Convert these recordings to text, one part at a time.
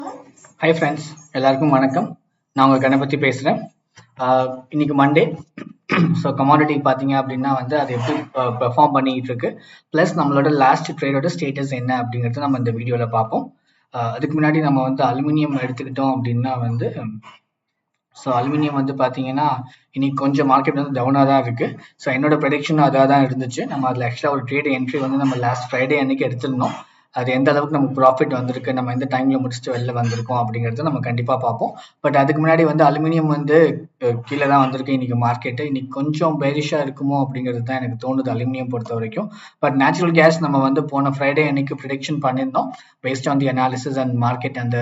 Hi friends, எல்லாருக்கும் வணக்கம். நான் உங்கள் கணபதி பேசுகிறேன். இன்னைக்கு மண்டே. ஸோ கமாடிட்டி பார்த்தீங்க அப்படின்னா வந்து அது எப்படி பெர்ஃபார்ம் பண்ணிக்கிட்டு இருக்கு, ப்ளஸ் நம்மளோட லாஸ்ட் ட்ரேடோட ஸ்டேட்டஸ் என்ன அப்படிங்கிறது நம்ம இந்த வீடியோவில் பார்ப்போம். அதுக்கு முன்னாடி நம்ம வந்து அலுமினியம் எடுத்துக்கிட்டோம் அப்படின்னா வந்து அலுமினியம் வந்து பார்த்தீங்கன்னா இன்னைக்கு கொஞ்சம் மார்க்கெட் வந்து டவுனாக தான் இருக்குது. ஸோ என்னோட ப்ரெடிக்ஷன் அதாக தான் இருந்துச்சு. நம்ம அதில் ஆக்சுவலாக ஒரு ட்ரேட் என்ட்ரி வந்து நம்ம லாஸ்ட் ஃப்ரைடே அன்னைக்கு எடுத்திருந்தோம். அது எந்த அளவுக்கு நமக்கு ப்ராஃபிட் வந்திருக்கு, நம்ம எந்த டைமில் முடிச்சுட்டு வெளில வந்திருக்கோம் அப்படிங்கிறத நம்ம கண்டிப்பாக பார்ப்போம். பட் அதுக்கு முன்னாடி வந்து அலுமினியம் வந்து கீழே தான் வந்திருக்கு இன்னைக்கு மார்க்கெட்டு. இன்னைக்கு கொஞ்சம் பேரிஷாக இருக்குமோ அப்படிங்கிறது தான் எனக்கு தோணுது அலுமினியம் பொறுத்த வரைக்கும். பட் நேச்சுரல் கேஸ் நம்ம வந்து போன ஃப்ரைடே அன்னைக்கு ப்ரிடிக்ஷன் பண்ணியிருந்தோம் based on the analysis and market அந்த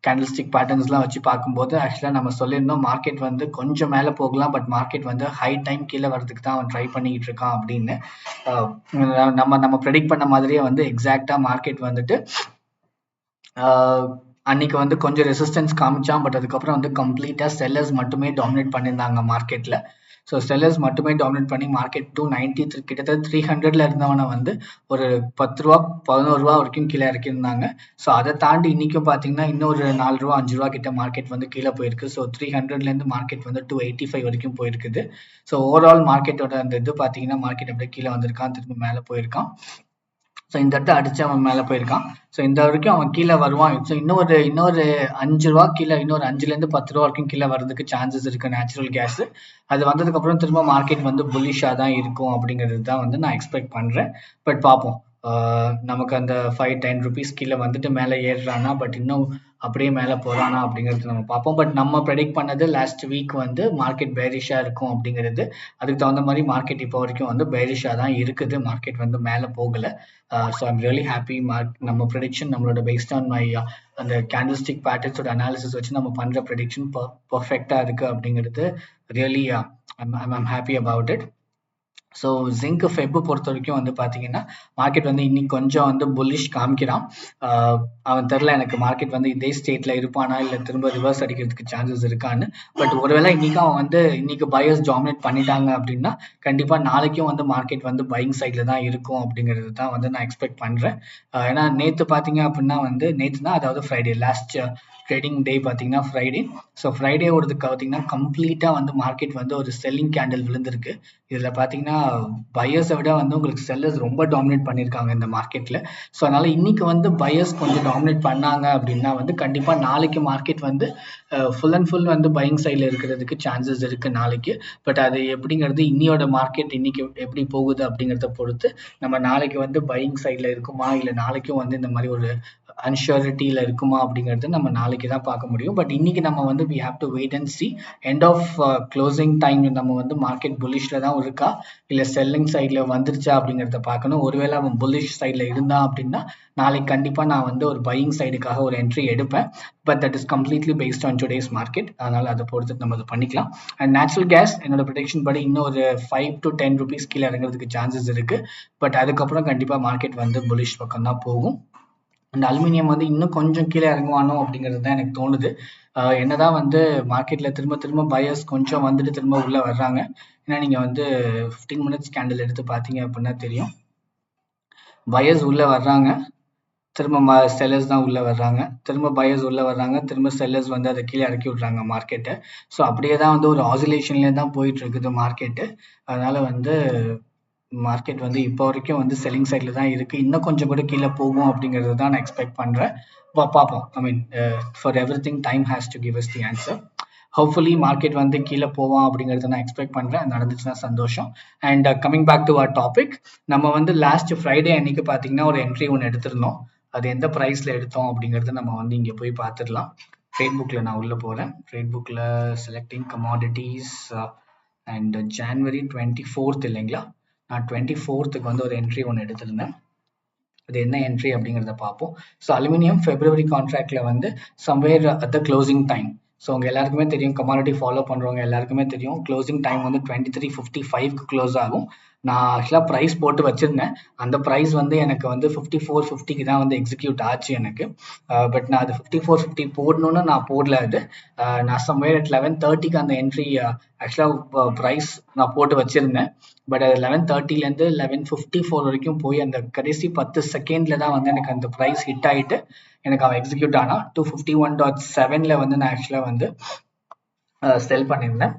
கேண்டில்ஸ்டிக் பேட்டர்ன்ஸ்லாம் வச்சு பார்க்கும்போது ஆக்சுவலாக நம்ம சொல்லியிருந்தோம் மார்க்கெட் வந்து கொஞ்சம் மேலே போகலாம், பட் மார்க்கெட் வந்து ஹை டைம் கீழே வரதுக்கு தான் அவன் ட்ரை பண்ணிக்கிட்டு இருக்கான் அப்படின்னு. நம்ம ப்ரெடிக்ட் பண்ண மாதிரியே வந்து எக்ஸாக்டாக மார்க்கெட் வந்துட்டு அன்னைக்கு வந்து கொஞ்சம் ரெசிஸ்டன்ஸ் காமிச்சான். பட் அதுக்கப்புறம் வந்து கம்ப்ளீட்டாக செல்லர்ஸ் மட்டுமே டாமினேட் பண்ணியிருந்தாங்க மார்க்கெட்டில். ஸோ செல்லர்ஸ் மட்டுமே டாமினேட் பண்ணி மார்க்கெட் 290 கிட்டத்தட்ட 300ல இருந்தவனை வந்து ஒரு 10 ரூபா 11 ரூபா வரைக்கும் கீழே இறக்கியிருந்தாங்க. ஸோ அதை தாண்டி இன்னைக்கும் பார்த்தீங்கன்னா இன்னொரு 4 ரூபா 5 ரூபா கிட்ட மார்க்கெட் வந்து கீழே போயிருக்கு. ஸோ 300லேருந்து மார்க்கெட் வந்து 285 வரைக்கும் போயிருக்குது. ஸோ ஓவரால் மார்க்கெட்டோட அந்த இது பார்த்தீங்கன்னா மார்க்கெட் அப்படியே கீழே வந்திருக்கான், திரும்ப மேலே போயிருக்கான். ஸோ இந்த இடத்த அடிச்சு அவன் மேலே போயிருக்கான். ஸோ இந்த வரைக்கும் அவன் கீழே வருவான். ஸோ இன்னொரு 5 ரூபா கீழே, இன்னொரு 5லேருந்து 10 ரூபா வரைக்கும் கீழே வர்றதுக்கு சான்சஸ் இருக்கு நேச்சுரல் கேஸ். அது வந்ததுக்கப்புறம் திரும்ப மார்க்கெட் வந்து புல்லிஷாக தான் இருக்கும் அப்படிங்கிறது தான் வந்து நான் எக்ஸ்பெக்ட் பண்ணுறேன். பட் பார்ப்போம், நமக்கு அந்த 5-10 ருபீஸ் கீழே வந்துட்டு மேலே ஏறுறானா, பட் இன்னும் அப்படியே மேலே போகிறானா அப்படிங்கிறது நம்ம பார்ப்போம். பட் நம்ம ப்ரெடிக்ட் பண்ணது லாஸ்ட் வீக் வந்து மார்க்கெட் பேரிஷாக இருக்கும் அப்படிங்கிறது. அதுக்கு தகுந்த மாதிரி மார்க்கெட் இப்போ வரைக்கும் வந்து பேரிஷாக தான் இருக்குது. மார்க்கெட் வந்து மேலே போகலை. So I'm really happy. நம்ம ப்ரெடிக்ஷன் நம்மளோட பேஸ்ட் ஆன் மை அந்த கேண்டில்ஸ்டிக் பேட்டர்ன்ஸோட அனாலிசிஸ் வச்சு நம்ம பண்ணுற ப்ரெடிக்ஷன் பர்ஃபெக்டாக இருக்குது அப்படிங்கிறது really I'm happy about it. So zinc Feb பொறுத்த வரைக்கும் வந்து பார்த்தீங்கன்னா மார்க்கெட் வந்து இன்னைக்கு கொஞ்சம் வந்து புல்லிஷ் காமிக்கிறான். அவன் தெரில எனக்கு மார்க்கெட் வந்து இதே ஸ்டேட்டில் இருப்பானா இல்லை திரும்ப ரிவர்ஸ் அடிக்கிறதுக்கு சான்சஸ் இருக்கான்னு. பட் ஒருவேளை இன்னைக்கு பையர்ஸ் டாமினேட் பண்ணிட்டாங்க அப்படின்னா கண்டிப்பாக நாளைக்கும் வந்து மார்க்கெட் வந்து பையிங் சைடில் தான் இருக்கும் அப்படிங்கிறது தான் வந்து நான் எக்ஸ்பெக்ட் பண்ணுறேன். ஏன்னா நேற்று பார்த்தீங்க அப்படின்னா வந்து நேற்று தான், அதாவது ஃப்ரைடே லாஸ்ட் ட்ரேடிங் டே பார்த்தீங்கன்னா ஃப்ரைடே. ஸோ ஃப்ரைடே ஓடுறதுக்கு பார்த்தீங்கன்னா கம்ப்ளீட்டாக வந்து மார்க்கெட் வந்து ஒரு செல்லிங் கேண்டில் விழுந்திருக்கு. இதில் பார்த்தீங்கன்னா பையர்ஸை விட வந்து உங்களுக்கு செல்லர்ஸ் ரொம்ப டாமினேட் பண்ணியிருக்காங்க இந்த மார்க்கெட்டில். ஸோ அதனால் இன்னைக்கு வந்து பையர்ஸ் கொஞ்சம் டாமினேட் பண்ணாங்க அப்படின்னா வந்து கண்டிப்பாக நாளைக்கு மார்க்கெட் வந்து ஃபுல் அண்ட் ஃபுல் வந்து பையிங் சைடில் இருக்கிறதுக்கு சான்சஸ் இருக்குது நாளைக்கு. பட் அது எப்படிங்கிறது இன்னையோட மார்க்கெட் இன்னைக்கு எப்படி போகுது அப்படிங்கிறத பொறுத்து நம்ம நாளைக்கு வந்து பையிங் சைடில் இருக்குமா இல்லை நாளைக்கும் வந்து இந்த மாதிரி ஒரு அன்ஷூரிட்டியில் இருக்குமா அப்படிங்கிறது நம்ம நாளைக்கு தான் பார்க்க முடியும். பட் இன்னைக்கு நம்ம வந்து we have to wait and see end of closing time நம்ம வந்து மார்க்கெட் புல்லிஷில் தான் இருக்கா இல்லை செல்லிங் சைடில் வந்துருச்சா அப்படிங்கிறத பார்க்கணும். ஒருவேளை அவன் புல்லிஷ் சைடில் இருந்தான் அப்படின்னா நாளைக்கு கண்டிப்பாக நான் வந்து ஒரு பையிங் சைடுக்காக ஒரு என்ட்ரி எடுப்பேன். But that is completely based on today's market. அதனால் அதை பொறுத்து நம்ம அதை பண்ணிக்கலாம். அண்ட் நேச்சுரல் கேஸ் என்னோட ப்ரெடிக்ஷன் படி இன்னும் ஒரு 5 to 10 ருபீஸ் கீழே இறங்குறதுக்கு சான்சஸ் இருக்குது. பட் அதுக்கப்புறம் கண்டிப்பாக மார்க்கெட் வந்து புல்லிஷ் பக்கம் தான் போகும். அண்ட் அலுமினியம் வந்து இன்னும் கொஞ்சம் கீழே இறங்குவானோ அப்படிங்கிறது தான் எனக்கு தோணுது. என்னதான் வந்து மார்க்கெட்டில் திரும்ப பையர்ஸ் கொஞ்சம் வந்துட்டு திரும்ப உள்ளே வர்றாங்க. ஏன்னா நீங்கள் வந்து 15 மினிட்ஸ் கேண்டில் எடுத்து பார்த்தீங்க அப்படின்னா தெரியும், பையர்ஸ் உள்ளே வர்றாங்க, திரும்ப செல்லர்ஸ் தான் உள்ளே வர்றாங்க, திரும்ப பையர்ஸ் உள்ளே வர்றாங்க, திரும்ப செல்லர்ஸ் வந்து அதை கீழே இறக்கி விட்றாங்க மார்க்கெட்டை. ஸோ அப்படியே தான் வந்து ஒரு ஆசிலேஷன்லேயே தான் போயிட்டு இருக்குது மார்க்கெட்டு. அதனால வந்து மார்க்கெட் வந்து இப்போ வரைக்கும் வந்து செல்லிங் சைடில் தான் இருக்குது. இன்னும் கொஞ்சம் கூட கீழே போகும் அப்படிங்கிறது தான் நான் எக்ஸ்பெக்ட் பண்ணுறேன். பார்ப்போம். I mean for everything time has to give us the answer. Hopefully market வந்து கீழே போவான் அப்படிங்கிறத நான் எக்ஸ்பெக்ட் பண்ணுறேன். நடந்துச்சுன்னா சந்தோஷம். And coming back to our topic, நம்ம வந்து லாஸ்ட் ஃப்ரைடே அன்னைக்கு பார்த்தீங்கன்னா ஒரு என்ட்ரி ஒன்று எடுத்திருந்தோம். அது எந்த ப்ரைஸில் எடுத்தோம் அப்படிங்கிறத நம்ம வந்து இங்கே போய் பார்த்துடலாம். ட்ரேட் புக்கில் நான் உள்ளே போகிறேன். ட்ரேட் புக்கில் செலக்டிங் கமாடிட்டிஸ் அண்ட் ஜான்வரி 24 இல்லைங்களா, நான் 24க்கு வந்து ஒரு என்ட்ரி ஒன்று எடுத்திருந்தேன். அது என்ன என்ட்ரி அப்படிங்கிறத பார்ப்போம். ஸோ அலுமினியம் ஃபெப்ரவரி கான்ட்ராக்டில் வந்து somewhere at the closing time. So உங்கள் எல்லாருக்குமே தெரியும், கமாடிட்டி ஃபாலோ பண்ணுறவங்க எல்லாருக்குமே தெரியும், க்ளோசிங் டைம் வந்து 23:55க்கு க்ளோஸ் ஆகும். நான் ஆக்சுவலாக ப்ரைஸ் போட்டு வச்சிருந்தேன். அந்த ப்ரைஸ் வந்து எனக்கு வந்து 54.50க்கு தான் வந்து எக்ஸிக்யூட் ஆச்சு எனக்கு. பட் நான் அது 54.50 போடணும்னு நான் போடல அது. நான் சம்வேர் அட் 11:30க்கு அந்த என்ட்ரி ஆக்சுவலாக ப்ரைஸ் நான் போட்டு வச்சிருந்தேன். பட் அது 11:30லேருந்து 11:54 வரைக்கும் போய் அந்த கடைசி 10 செகண்ட்ல தான் வந்து எனக்கு அந்த ப்ரைஸ் ஹிட் ஆகிட்டு எனக்கு அவன் எக்ஸிக்யூட் ஆனா 251.7ல வந்து நான் ஆக்சுவலாக வந்து செல் பண்ணியிருந்தேன்.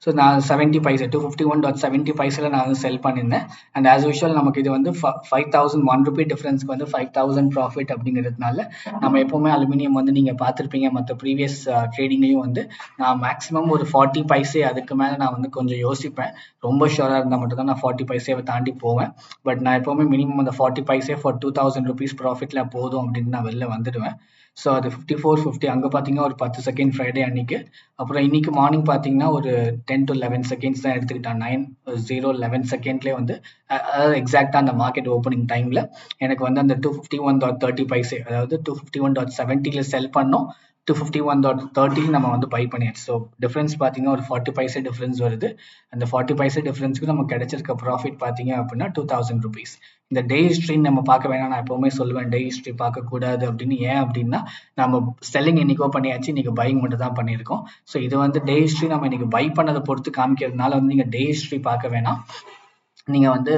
ஸோ நான் 70 பைசா 251.70 நான் வந்து செல் பண்ணியிருந்தேன். அண்ட் ஆஸ் யூஷுவல் நமக்கு இது வந்து 5,001 ரூபி டிஃபரன்ஸ்க்கு வந்து 5,000 ப்ராஃபிட் அப்படிங்கிறதுனால நம்ம எப்போவுமே அலுமினியம் வந்து நீங்கள் பார்த்துருப்பீங்க மற்ற ப்ரீவியஸ் ட்ரேடிங்லேயும் வந்து நான் மேக்ஸிமம் ஒரு 40 பைசே அதுக்கு மேலே நான் வந்து கொஞ்சம் யோசிப்பேன். ரொம்ப ஷுவராக இருந்தால் மட்டும் தான் நான் 40 பைசேவை தாண்டி போவேன். பட் நான் எப்போவுமே மினிமம் அந்த 40 பைசே ஃபார் 2,000 ருபீஸ் ப்ராஃபிட்டில் போதும் அப்படின்னு நான் வெளில வந்துடுவேன். ஸோ அது 54.50 அங்கே பார்த்தீங்கன்னா ஒரு 10 செகண்ட் ஃப்ரைடே அன்னைக்கு. அப்புறம் இன்னைக்கு மார்னிங் பார்த்தீங்கன்னா ஒரு 10 to 11 செகண்ட்ஸ் தான் எடுத்துக்கிட்டான். 9:11 செகண்ட்லேயே வந்து அதாவது எக்ஸாக்டாக அந்த மார்க்கெட் ஓப்பனிங் டைமில் எனக்கு வந்து அந்த 251.30 பைசே அதாவது 251.70ல செல் பண்ணோம். 251.30 நம்ம வந்து பை பண்ணியாச்சு. ஸோ டிஃப்ரென்ஸ் பார்த்தீங்கன்னா ஒரு 40 பைசே டிஃப்ரென்ஸ் வருது. அந்த 40 பைசே டிஃப்ரென்ஸ்க்கு நமக்கு கிடைச்சிருக்க ப்ராஃபிட் பார்த்தீங்க அப்படின்னா 2,000 ருபீஸ். இந்த டே ஹிஸ்ட்ரின்னு நம்ம பார்க்க வேணாம். நான் எப்பவுமே சொல்லுவேன் டே ஹிஸ்ட்ரி பார்க்கக்கூடாது அப்படின்னு. ஏன் அப்படின்னா நம்ம செல்லிங் இன்னைக்கோ பண்ணியாச்சு, இன்னைக்கு பையிங் மட்டும் தான் பண்ணியிருக்கோம். ஸோ இது வந்து டே ஹிஸ்ட்ரி நம்ம இன்னைக்கு பை பண்ணதை பொறுத்து காமிக்கிறதுனால வந்து நீங்கள் டே ஹிஸ்ட்ரி பார்க்க வேணாம். நீங்கள் வந்து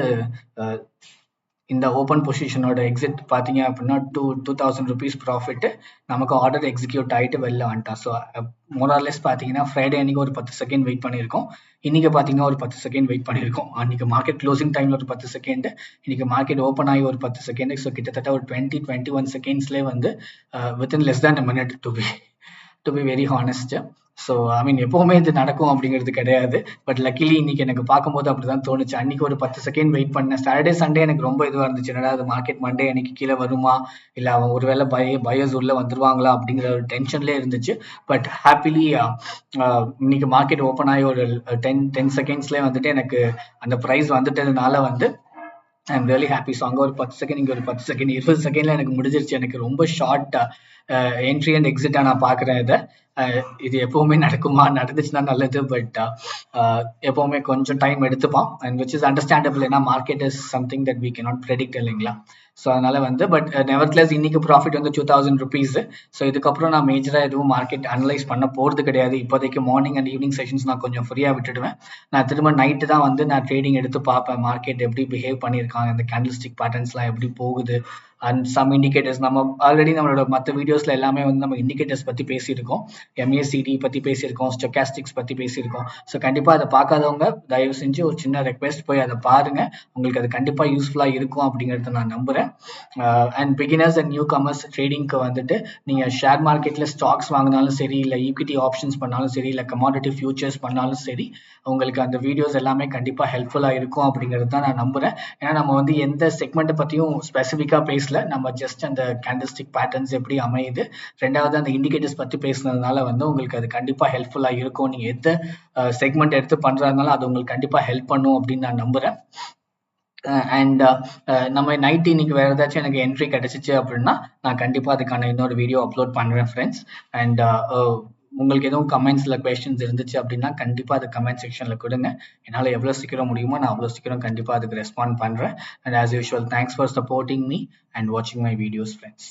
இந்த ஓப்பன் பொசிஷனோட எக்ஸிட் பார்த்தீங்க அப்படின்னா 2,000 ருபீஸ் ப்ராஃபிட்டு நமக்கு ஆர்டர் எக்ஸிக்யூட் ஆகிட்டு வெளில வந்துட்டான். ஸோ மோரார்லெஸ் பார்த்தீங்கன்னா ஃப்ரைடே அன்றைக்கி ஒரு 10 செகண்ட் வெயிட் பண்ணியிருக்கோம். இன்றைக்கி பார்த்தீங்கன்னா ஒரு 10 செகண்ட் வெயிட் பண்ணியிருக்கோம். அன்றைக்கி மார்க்கெட் க்ளோசிங் டைமில் ஒரு 10 செகண்ட், இன்றைக்கி மார்க்கெட் ஓப்பன் ஆகி ஒரு 10 செகண்ட். ஸோ கிட்டத்தட்ட ஒரு 21 செகண்ட்ஸ்லேயே வந்து within less than a minute to be very honest. So I mean எப்போவுமே இது நடக்கும் அப்படிங்கிறது கிடையாது. பட் லக்கிலி இன்னைக்கு எனக்கு பார்க்கும்போது அப்படிதான் தோணுச்சு. அன்னைக்கு ஒரு 10 செகண்ட் வெயிட் பண்ணேன். சாட்டர்டே சண்டே எனக்கு ரொம்ப இதுவாக இருந்துச்சு. என்னடா அது மார்க்கெட் மண்டே அன்னைக்கு கீழே வருமா, இல்லை அவன் ஒருவேளை பயர்ஸ் உள்ள வந்துருவாங்களா அப்படிங்கிற ஒரு டென்ஷன்லேயே இருந்துச்சு. பட் ஹாப்பிலி இன்னைக்கு மார்க்கெட் ஓப்பன் ஆகி ஒரு 10 செகண்ட்ஸ்லேயே வந்துட்டு எனக்கு அந்த ப்ரைஸ் வந்துட்டதுனால வந்து I am really happy. So அங்கே ஒரு 10 செகண்ட், இங்கே ஒரு 10 செகண்ட், 20 செகண்ட்ல எனக்கு முடிஞ்சிருச்சு. எனக்கு ரொம்ப ஷார்ட் என்ட்ரி அண்ட் எக்ஸிட்டாக நான் பார்க்குறேன் இதை. இது எப்போவுமே நடக்குமா, நடந்துச்சுன்னா நல்லது. பட் எப்போவுமே கொஞ்சம் டைம் எடுத்துப்பான். And which is understandable. ஏன்னா market is something that we cannot predict இல்லைங்களா. ஸோ அதனால வந்து பட் நெவர்த்லெஸ் இன்னைக்கு ப்ராஃபிட் வந்து 2,000 ருபீஸ். ஸோ இதுக்கப்புறம் நான் மேஜராக எதுவும் மார்க்கெட் அனலைஸ் பண்ண போகிறது கிடையாது. இப்போதைக்கு மார்னிங் அண்ட் ஈவினிங் செஷன்ஸ் நான் கொஞ்சம் ஃப்ரீயாக விட்டுடுவேன். நான் திரும்ப நைட்டு தான் வந்து நான் ட்ரேடிங் எடுத்து பார்ப்பேன். மார்க்கெட் எப்படி பிஹேவ் பண்ணியிருக்காங்க, இந்த கேண்டில்ஸ்டிக் பேட்டர்ன்ஸ்லாம் எப்படி போகுது, அண்ட் சம் இண்டிகேட்டர்ஸ். நம்ம ஆல்ரெடி நம்மளோட மற்ற வீடியோஸ்ல எல்லாமே வந்து நம்ம இண்டிகேட்டர்ஸ் பற்றி பேசியிருக்கோம், MACD பற்றி பேசியிருக்கோம், ஸ்டொக்காஸ்டிக்ஸ் பற்றி பேசியிருக்கோம். ஸோ கண்டிப்பாக அதை பார்க்காதவங்க தயவு செஞ்சு ஒரு சின்ன ரெக்வெஸ்ட் போய் அதை பாருங்க. உங்களுக்கு அது கண்டிப்பாக யூஸ்ஃபுல்லாக இருக்கும் அப்படிங்கிறத நான் நம்புகிறேன். And beginners and newcomers ட்ரேடிங்க்கு வந்துட்டு நீங்கள் ஷேர் மார்க்கெட்டில் ஸ்டாக்ஸ் வாங்கினாலும் சரி, இல்லை ஈக்விட்டி ஆப்ஷன்ஸ் பண்ணாலும் சரி, இல்லை கமாடிட்டி ஃபியூச்சர்ஸ் பண்ணாலும் சரி, உங்களுக்கு அந்த வீடியோஸ் எல்லாமே கண்டிப்பாக ஹெல்ப்ஃபுல்லாக இருக்கும் அப்படிங்கிறது தான் நான் நம்புகிறேன். ஏன்னா நம்ம வந்து எந்த செக்மெண்ட்டை பற்றியும் ஸ்பெசிஃபிக்காக பேசல. நம்ம ஜஸ்ட் அந்த கேண்டில்ஸ்டிக் பேட்டர்ன்ஸ் எப்படி அமையுது, ரெண்டாவது அந்த இண்டிகேட்டர்ஸ் பற்றி பேசுனதுனால வந்து உங்களுக்கு அது கண்டிப்பாக ஹெல்ப்ஃபுல்லாக இருக்கும். நீங்கள் எந்த செக்மெண்ட் எடுத்து பண்ணுறதுனால அது உங்களுக்கு கண்டிப்பாக ஹெல்ப் பண்ணும் அப்படின்னு நான் நம்புகிறேன். அண்ட் நம்ம நைட் இன்னைக்கு வேறு ஏதாச்சும் எனக்கு என்ட்ரி கிடைச்சிச்சு அப்படின்னா நான் கண்டிப்பாக அதுக்கான இன்னொரு வீடியோ அப்லோட் பண்ணுறேன் ஃப்ரெண்ட்ஸ். அண்ட் உங்களுக்கு எதுவும் கமெண்ட்ஸில் கொஸ்டின்ஸ் இருந்துச்சு அப்படின்னா கண்டிப்பாக அது கமெண்ட் செக்ஷனில் கொடுங்க. என்னால் எவ்வளோ சீக்கிரம் முடியுமோ நான் அவ்வளோ சீக்கிரம் கண்டிப்பாக அதுக்கு ரெஸ்பாண்ட் பண்ணுறேன். And as usual thanks for supporting me and வாட்சிங் மை வீடியோஸ் ஃப்ரெண்ட்ஸ்.